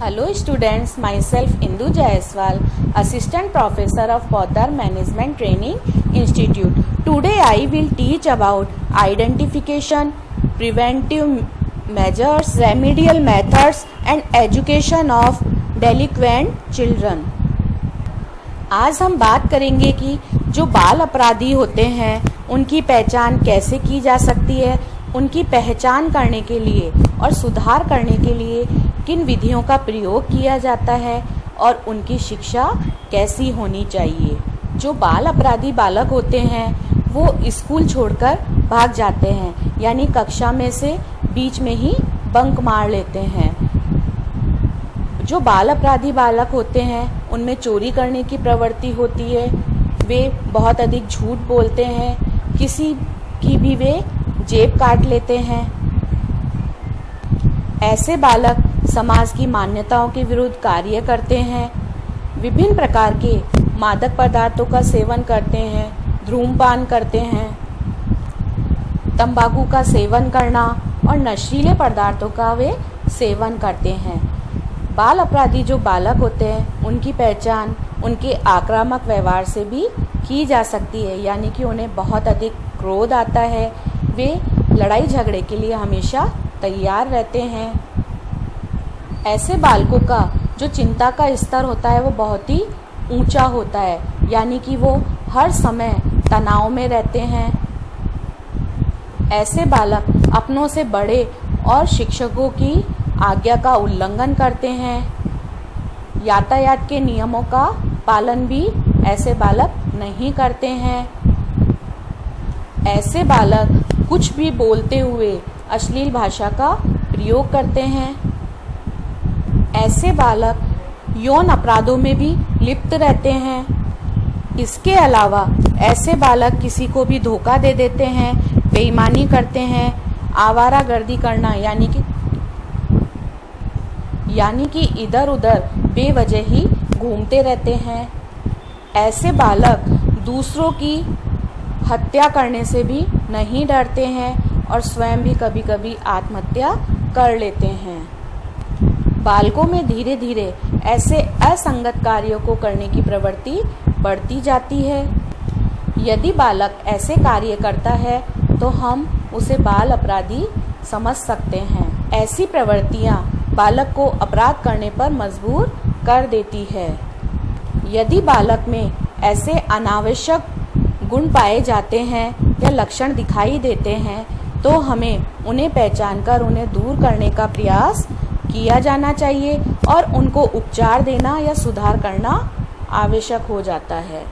Hello students, myself Indu Jaiswal, Assistant Professor of Poddar Management Training Institute. Today I will teach about identification, preventive measures, remedial methods and education of delinquent children. आज हम बात करेंगे कि जो बाल अपराधी होते हैं उनकी पहचान कैसे की जा सकती है, उनकी पहचान करने के लिए और सुधार करने के लिए किन विधियों का प्रयोग किया जाता है और उनकी शिक्षा कैसी होनी चाहिए। जो बाल अपराधी बालक होते हैं वो स्कूल छोड़कर भाग जाते हैं, यानी कक्षा में से बीच में ही बंक मार लेते हैं। जो बाल अपराधी बालक होते हैं उनमें चोरी करने की प्रवृत्ति होती है, वे बहुत अधिक झूठ बोलते हैं, किसी की भी वे जेब काट लेते हैं। ऐसे बालक समाज की मान्यताओं के विरुद्ध कार्य करते हैं, विभिन्न प्रकार के मादक पदार्थों का सेवन करते हैं, धूम्रपान करते हैं, तंबाकू का सेवन करना और नशीले पदार्थों का वे सेवन करते हैं। बाल अपराधी जो बालक होते हैं उनकी पहचान उनके आक्रामक व्यवहार से भी की जा सकती है, यानी कि उन्हें बहुत अधिक क्रोध आता है, वे लड़ाई झगड़े के लिए हमेशा तैयार रहते हैं। ऐसे बालकों का जो चिंता का स्तर होता है वो बहुत ही ऊंचा होता है, यानी कि वो हर समय तनाव में रहते हैं। ऐसे बालक अपनों से बड़े और शिक्षकों की आज्ञा का उल्लंघन करते हैं। यातायात के नियमों का पालन भी ऐसे बालक नहीं करते हैं। ऐसे बालक कुछ भी बोलते हुए अश्लील भाषा का प्रयोग करते हैं। ऐसे बालक यौन अपराधों में भी लिप्त रहते हैं। इसके अलावा ऐसे बालक किसी को भी धोखा दे देते हैं, बेईमानी करते हैं, आवारागर्दी करना यानी कि इधर उधर बेवजह ही घूमते रहते हैं। ऐसे बालक दूसरों की हत्या करने से भी नहीं डरते हैं और स्वयं भी कभी कभी आत्महत्या कर लेते हैं। बालकों में धीरे धीरे ऐसे असंगत कार्यों को करने की प्रवृत्ति बढ़ती जाती है। यदि बालक ऐसे कार्य करता है तो हम उसे बाल अपराधी समझ सकते हैं। ऐसी प्रवृत्तियां बालक को अपराध करने पर मजबूर कर देती है। यदि बालक में ऐसे अनावश्यक गुण पाए जाते हैं या लक्षण दिखाई देते हैं तो हमें उन्हें पहचान कर उन्हें दूर करने का प्रयास किया जाना चाहिए और उनको उपचार देना या सुधार करना आवश्यक हो जाता है।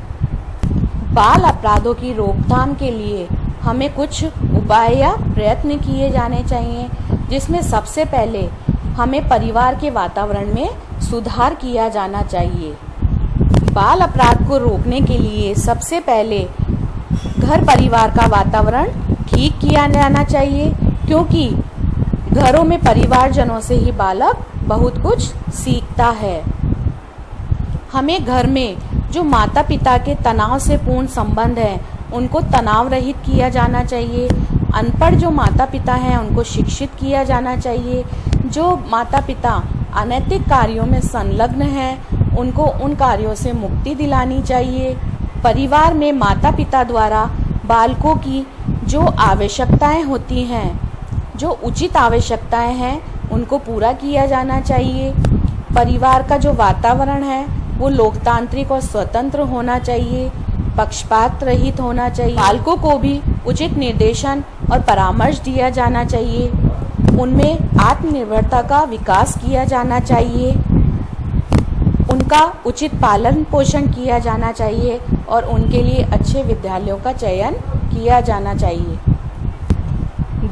बाल अपराधों की रोकथाम के लिए हमें कुछ उपाय या प्रयत्न किए जाने चाहिए, जिसमें सबसे पहले हमें परिवार के वातावरण में सुधार किया जाना चाहिए। बाल अपराध को रोकने के लिए सबसे पहले घर परिवार का वातावरण ठीक किया जाना चाहिए, क्योंकि घरों में परिवारजनों से ही बालक बहुत कुछ सीखता है। हमें घर में जो माता पिता के तनाव से पूर्ण संबंध है उनको तनाव रहित किया जाना चाहिए। अनपढ़ जो माता पिता हैं उनको शिक्षित किया जाना चाहिए। जो माता पिता अनैतिक कार्यों में संलग्न हैं उनको उन कार्यों से मुक्ति दिलानी चाहिए। परिवार में माता पिता द्वारा बालकों की जो आवश्यकताएं होती हैं, जो उचित आवश्यकताएं हैं उनको पूरा किया जाना चाहिए। परिवार का जो वातावरण है वो लोकतांत्रिक और स्वतंत्र होना चाहिए, पक्षपात रहित होना चाहिए। बालकों को भी उचित निर्देशन और परामर्श दिया जाना चाहिए। उनमें आत्मनिर्भरता का विकास किया जाना चाहिए, उनका उचित पालन पोषण किया जाना चाहिए और उनके लिए अच्छे विद्यालयों का चयन किया जाना चाहिए।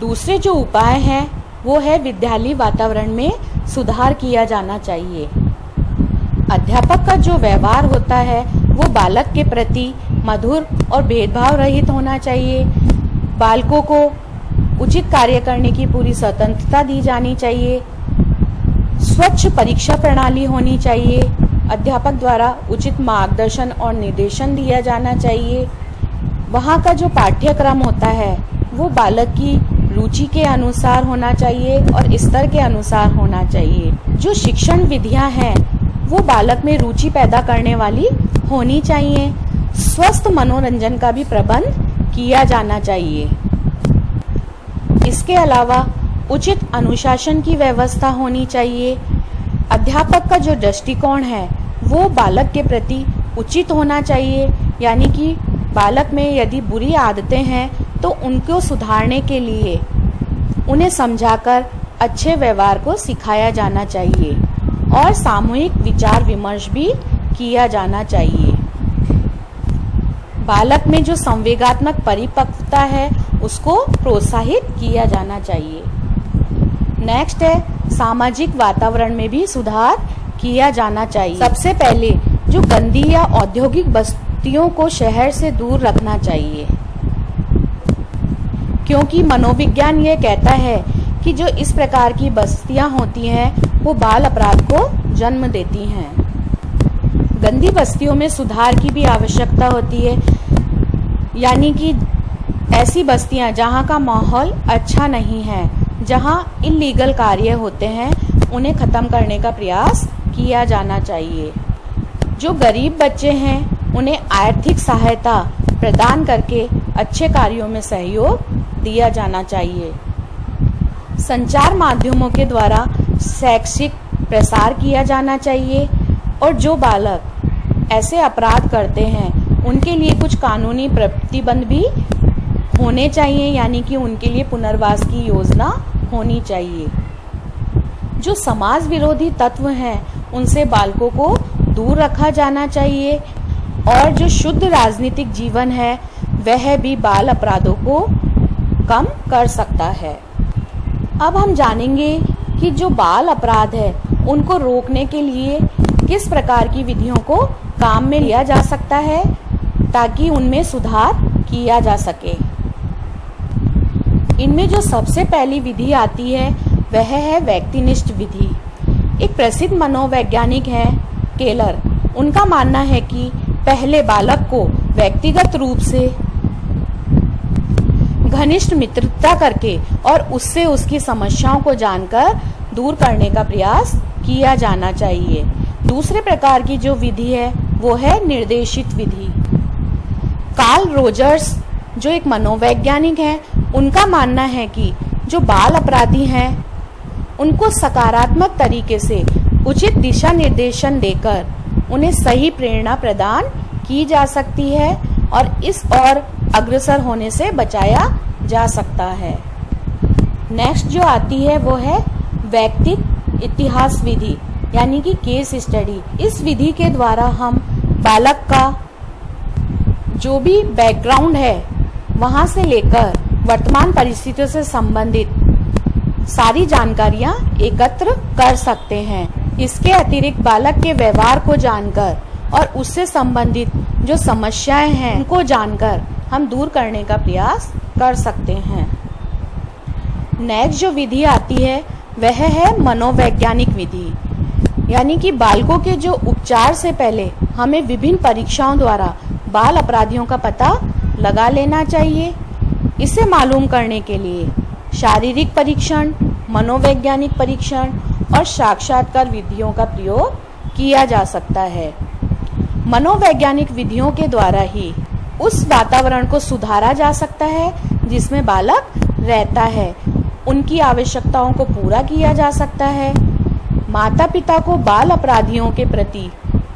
दूसरे जो उपाय हैं वो है विद्यालय वातावरण में सुधार किया जाना चाहिए। अध्यापक का जो व्यवहार होता है वो बालक के प्रति मधुर और भेदभाव रहित होना चाहिए। बालकों को उचित कार्य करने की पूरी स्वतंत्रता दी जानी चाहिए। स्वच्छ परीक्षा प्रणाली होनी चाहिए। अध्यापक द्वारा उचित मार्गदर्शन और निर्देशन दिया जाना चाहिए। वहाँ का जो पाठ्यक्रम होता है वो बालक की रुचि के अनुसार होना चाहिए और स्तर के अनुसार होना चाहिए। जो शिक्षण विधियां हैं वो बालक में रुचि पैदा करने वाली होनी चाहिए। स्वस्थ मनोरंजन का भी प्रबंध किया जाना चाहिए। इसके अलावा उचित अनुशासन की व्यवस्था होनी चाहिए। अध्यापक का जो दृष्टिकोण है वो बालक के प्रति उचित होना चाहिए, यानी कि बालक में यदि बुरी आदतें हैं तो उनको सुधारने के लिए उन्हें समझाकर अच्छे व्यवहार को सिखाया जाना चाहिए और सामूहिक विचार विमर्श भी किया जाना चाहिए। बालक में जो संवेगात्मक परिपक्वता है उसको प्रोत्साहित किया जाना चाहिए। नेक्स्ट है सामाजिक वातावरण में भी सुधार किया जाना चाहिए। सबसे पहले जो गंदी या औद्योगिक बस्तियों को शहर से दूर रखना चाहिए, क्योंकि मनोविज्ञान ये कहता है कि जो इस प्रकार की बस्तियां होती हैं वो बाल अपराध को जन्म देती हैं। गंदी बस्तियों में सुधार की भी आवश्यकता होती है, यानी कि ऐसी बस्तियां जहां का माहौल अच्छा नहीं है, जहां इल्लीगल कार्य होते हैं, उन्हें खत्म करने का प्रयास किया जाना चाहिए। जो गरीब बच्चे हैं उन्हें आर्थिक सहायता प्रदान करके अच्छे कार्यों में सहयोग दिया जाना चाहिए। संचार माध्यमों के द्वारा शैक्षिक प्रसार किया जाना चाहिए और जो बालक ऐसे अपराध करते हैं उनके लिए कुछ कानूनी प्रतिबंध भी होने चाहिए, यानी कि उनके लिए पुनर्वास की योजना होनी चाहिए। जो समाज विरोधी तत्व हैं उनसे बालकों को दूर रखा जाना चाहिए और जो शुद्ध राजनीतिक जीवन है वह भी बाल अपराधों को कम कर सकता है। अब हम जानेंगे कि जो बाल अपराध है उनको रोकने के लिए किस प्रकार की विधियों को काम में लिया जा सकता है ताकि उनमें सुधार किया जा सके। इनमें जो सबसे पहली विधि आती है वह है व्यक्तिनिष्ठ विधि। एक प्रसिद्ध मनोवैज्ञानिक है केलर। उनका मानना है कि पहले बालक को व्यक्तिगत रूप से घनिष्ठ मित्रता करके और उससे उसकी समस्याओं को जानकर दूर करने का प्रयास किया जाना चाहिए। दूसरे प्रकार की जो विधि है वो है निर्देशित विधि। कार्ल रोजर्स जो एक मनोवैज्ञानिक हैं, उनका मानना है कि जो बाल अपराधी हैं उनको सकारात्मक तरीके से उचित दिशा निर्देशन देकर उन्हें सही प्रेरणा प्रदान की जा सकती है और इस और अग्रसर होने से बचाया जा सकता है। नेक्स्ट जो आती है वो है व्यक्तिक इतिहास विधि, यानी कि केस स्टडी। इस विधि के द्वारा हम बालक का जो भी बैकग्राउंड है वहां से लेकर वर्तमान परिस्थितियों से संबंधित सारी जानकारियां एकत्र कर सकते हैं। इसके अतिरिक्त बालक के व्यवहार को जानकर और उससे संबंधित जो समस्याएं हैं उनको जानकर हम दूर करने का प्रयास कर सकते हैं। नेक्स्ट जो विधि आती है वह है मनोवैज्ञानिक विधि, यानी कि बालकों के जो उपचार से पहले हमें विभिन्न परीक्षाओं द्वारा बाल अपराधियों का पता लगा लेना चाहिए। इसे मालूम करने के लिए शारीरिक परीक्षण, मनोवैज्ञानिक परीक्षण और साक्षात्कार विधियों का प्रयोग किया जा सकता है। मनोवैज्ञानिक विधियों के द्वारा ही उस वातावरण को सुधारा जा सकता है जिसमें बालक रहता है, उनकी आवश्यकताओं को पूरा किया जा सकता है। माता पिता को बाल अपराधियों के प्रति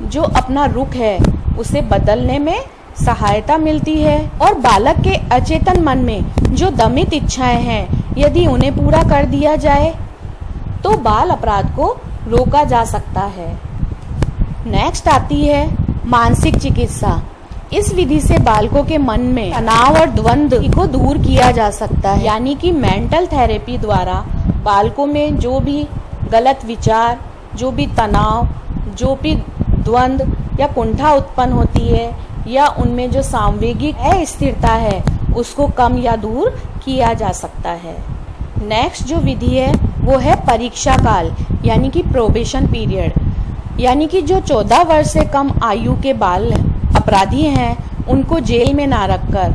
जो अपना रुख है उसे बदलने में सहायता मिलती है और बालक के अचेतन मन में जो दमित इच्छाएं हैं यदि उन्हें पूरा कर दिया जाए तो बाल अपराध को रोका जा सकता है। नेक्स्ट आती है मानसिक चिकित्सा। इस विधि से बालकों के मन में तनाव और द्वंद्व को दूर किया जा सकता है, यानी कि मेंटल थेरेपी द्वारा बालकों में जो भी गलत विचार, जो भी तनाव, जो भी द्वंद्व या कुंठा उत्पन्न होती है या उनमें जो सांवेगिक अस्थिरता है उसको कम या दूर किया जा सकता है। नेक्स्ट जो विधि है वो है परीक्षा काल, यानी कि प्रोबेशन पीरियड, यानी कि जो 14 वर्ष से कम आयु के बाल अपराधी हैं उनको जेल में ना रखकर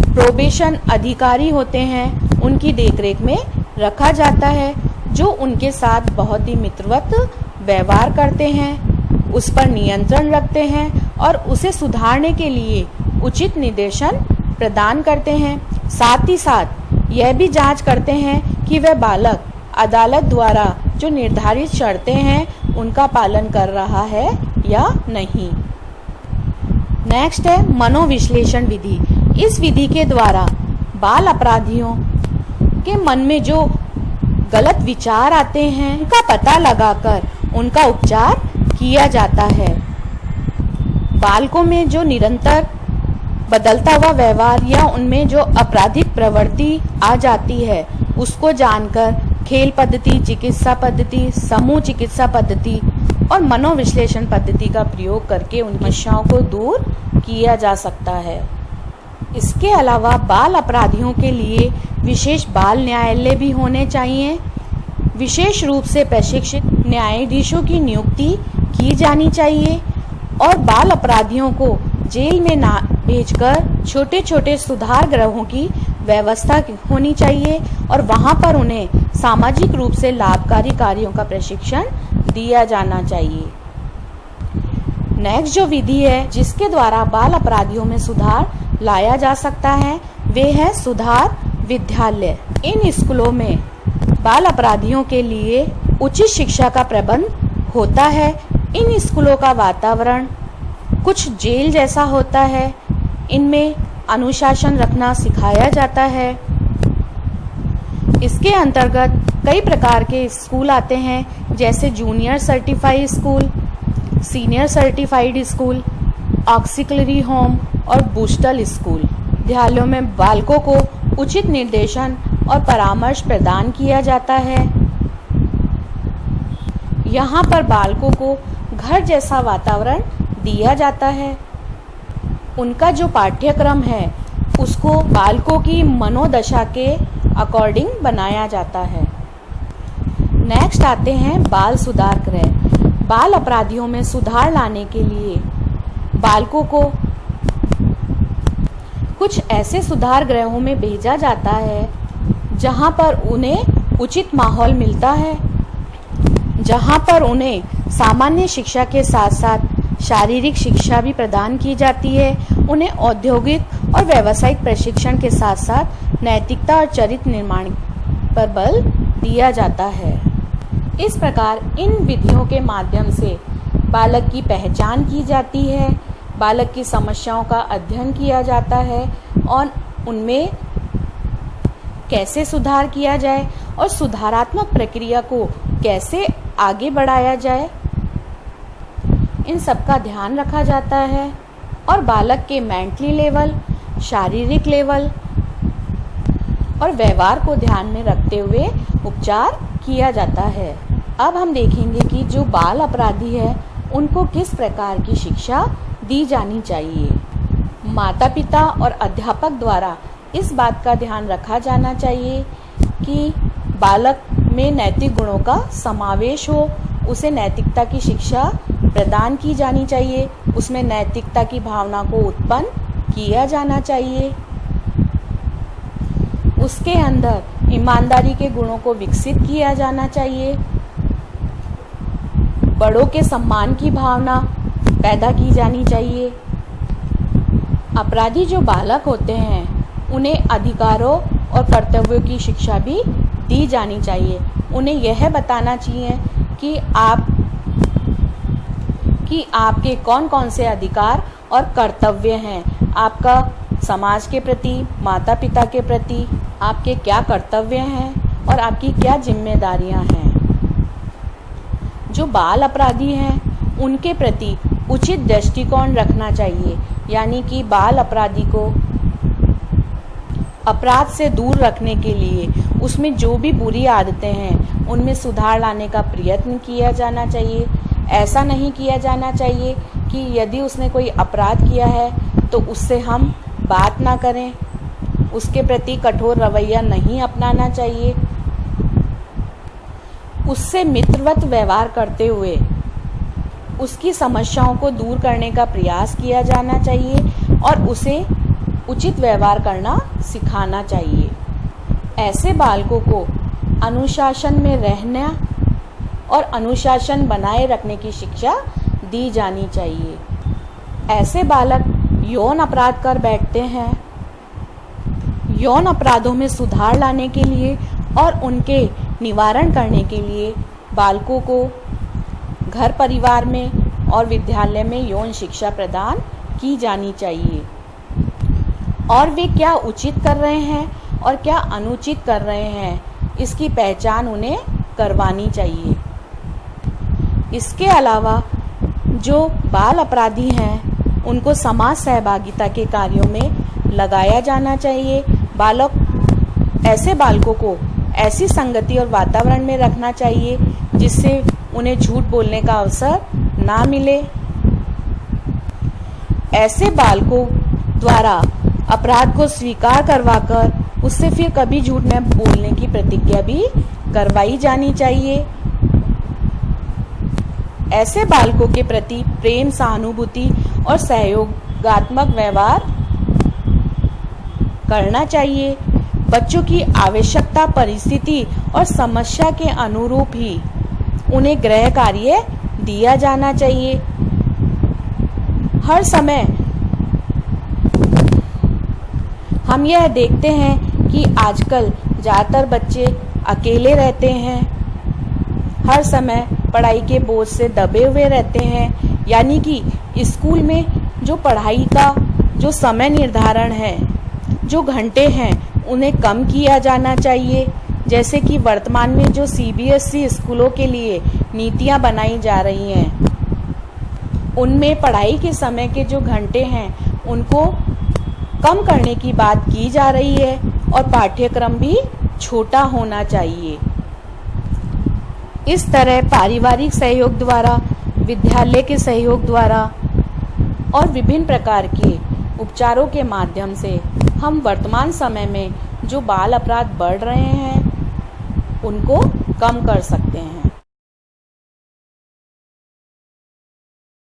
प्रोबेशन अधिकारी होते हैं उनकी देखरेख में रखा जाता है, जो उनके साथ बहुत ही मित्रवत व्यवहार करते हैं, उस पर नियंत्रण रखते हैं और उसे सुधारने के लिए उचित निर्देशन प्रदान करते हैं। साथ ही साथ यह भी जांच करते हैं कि वह बालक अदालत द्वारा जो निर्धारित शर्तें हैं उनका पालन कर रहा है या नहीं। नेक्स्ट है मनोविश्लेषण विधि। इस विधि के द्वारा बाल अपराधियों के मन में जो गलत विचार आते हैं उनका पता लगाकर उनका उपचार किया जाता है। बालकों में जो निरंतर बदलता हुआ व्यवहार या उनमें जो आपराधिक प्रवृत्ति आ जाती है उसको जानकर खेल पद्धति, चिकित्सा पद्धति, समूह चिकित्सा पद्धति और मनोविश्लेषण पद्धति का प्रयोग करके उन समस्याओं को दूर किया जा सकता है। इसके अलावा बाल अपराधियों के लिए विशेष बाल न्यायालय भी होने चाहिए। विशेष रूप से प्रशिक्षित न्यायाधीशों की नियुक्ति की जानी चाहिए और बाल अपराधियों को जेल में ना भेजकर छोटे छोटे सुधार गृहों की व्यवस्था होनी चाहिए और वहां पर उन्हें सामाजिक रूप से लाभकारी कार्यों का प्रशिक्षण दिया जाना चाहिए। नेक्स्ट जो विधि है जिसके द्वारा बाल अपराधियों में सुधार लाया जा सकता है वे है सुधार विद्यालय। इन स्कूलों में बाल अपराधियों के लिए उचित शिक्षा का प्रबंध होता है। इन स्कूलों का वातावरण कुछ जेल जैसा होता है। इनमें अनुशासन रखना सिखाया जाता है। इसके अंतर्गत कई प्रकार के स्कूल आते हैं जैसे junior certified school, senior certified school, auxiliary home और बूस्टर स्कूल। विद्यालयों में बालकों को उचित निर्देशन और परामर्श प्रदान किया जाता है। यहाँ पर बालकों को घर जैसा वातावरण दिया जाता है। उनका जो पाठ्यक्रम है उसको बालकों की मनोदशा के अकॉर्डिंग बनाया जाता है। नेक्स्ट आते हैं बाल सुधार गृह। बाल अपराधियों में सुधार लाने के लिए बालकों को कुछ ऐसे सुधार गृहों में भेजा जाता है जहां पर उन्हें उचित माहौल मिलता है, जहां पर उन्हें सामान्य शिक्षा के साथ साथ शारीरिक शिक्षा भी प्रदान की जाती है। उन्हें औद्योगिक और व्यावसायिक प्रशिक्षण के साथ साथ नैतिकता और चरित्र निर्माण पर बल दिया जाता है। इस प्रकार इन विधियों के माध्यम से बालक की पहचान की जाती है, बालक की समस्याओं का अध्ययन किया जाता है और उनमें कैसे सुधार किया जाए और सुधारात्मक प्रक्रिया को कैसे आगे बढ़ाया जाए, इन सब का ध्यान रखा जाता है और बालक के मेंटली लेवल, शारीरिक लेवल और व्यवहार को ध्यान में रखते हुए उपचार किया जाता है। अब हम देखेंगे कि जो बाल अपराधी है उनको किस प्रकार की शिक्षा दी जानी चाहिए। माता पिता और अध्यापक द्वारा इस बात का ध्यान रखा जाना चाहिए कि बालक में नैतिक गुणों का समावेश हो, उसे नैतिकता की शिक्षा प्रदान की जानी चाहिए, उसमें नैतिकता की भावना को उत्पन्न किया जाना चाहिए, उसके अंदर ईमानदारी के गुणों को विकसित किया जाना चाहिए, बड़ों के सम्मान की भावना पैदा की जानी चाहिए। अपराधी जो बालक होते हैं उन्हें अधिकारों और कर्तव्यों की शिक्षा भी दी जानी चाहिए। उन्हें यह बताना चाहिए कि आपके कौन कौन से अधिकार और कर्तव्य हैं, आपका समाज के प्रति, माता पिता के प्रति आपके क्या कर्तव्य हैं और आपकी क्या जिम्मेदारियां हैं। जो बाल अपराधी हैं उनके प्रति उचित दृष्टिकोण रखना चाहिए, यानी कि बाल अपराधी को अपराध से दूर रखने के लिए उसमें जो भी बुरी आदतें हैं उनमें सुधार लाने का प्रयत्न किया जाना चाहिए। ऐसा नहीं किया जाना चाहिए कि यदि उसने कोई अपराध किया है तो उससे हम बात ना करें, उसके प्रति कठोर रवैया नहीं अपनाना चाहिए। उससे मित्रवत व्यवहार करते हुए उसकी समस्याओं को दूर करने का प्रयास किया जाना चाहिए और उसे उचित व्यवहार करना सिखाना चाहिए। ऐसे बालकों को अनुशासन में रहना और अनुशासन बनाए रखने की शिक्षा दी जानी चाहिए। ऐसे बालक यौन अपराध कर बैठते हैं। यौन अपराधों में सुधार लाने के लिए और उनके निवारण करने के लिए बालकों को घर परिवार में और विद्यालय में यौन शिक्षा प्रदान की जानी चाहिए और वे क्या उचित कर रहे हैं और क्या अनुचित कर रहे हैं इसकी पहचान उन्हें करवानी चाहिए। इसके अलावा जो बाल अपराधी हैं उनको समाज सहभागिता के कार्यों में लगाया जाना चाहिए। ऐसे बालकों को ऐसी संगति और वातावरण में रखना चाहिए जिससे उन्हें झूठ बोलने का अवसर ना मिले। ऐसे बालकों द्वारा अपराध को स्वीकार करवाकर उससे फिर कभी झूठ न बोलने की प्रतिज्ञा भी करवाई जानी चाहिए। ऐसे बालकों के प्रति प्रेम, सहानुभूति और सहयोगात्मक व्यवहार करना चाहिए। बच्चों की आवश्यकता, परिस्थिति और समस्या के अनुरूप ही उन्हें गृह कार्य दिया जाना चाहिए। हर समय हम यह देखते हैं कि आजकल ज़्यादातर बच्चे अकेले रहते हैं, हर समय पढ़ाई के बोझ से दबे हुए रहते हैं। यानी कि स्कूल में जो पढ़ाई का जो समय निर्धारण है, जो घंटे हैं, उन्हें कम किया जाना चाहिए। जैसे कि वर्तमान में जो CBSE स्कूलों के लिए नीतियां बनाई जा रही हैं, उनमें पढ़ाई के समय के जो घंटे हैं उनको कम करने की बात की जा रही है और पाठ्यक्रम भी छोटा होना चाहिए। इस तरह पारिवारिक सहयोग द्वारा, विद्यालय के सहयोग द्वारा और विभिन्न प्रकार के उपचारों के माध्यम से हम वर्तमान समय में जो बाल अपराध बढ़ रहे हैं उनको कम कर सकते हैं।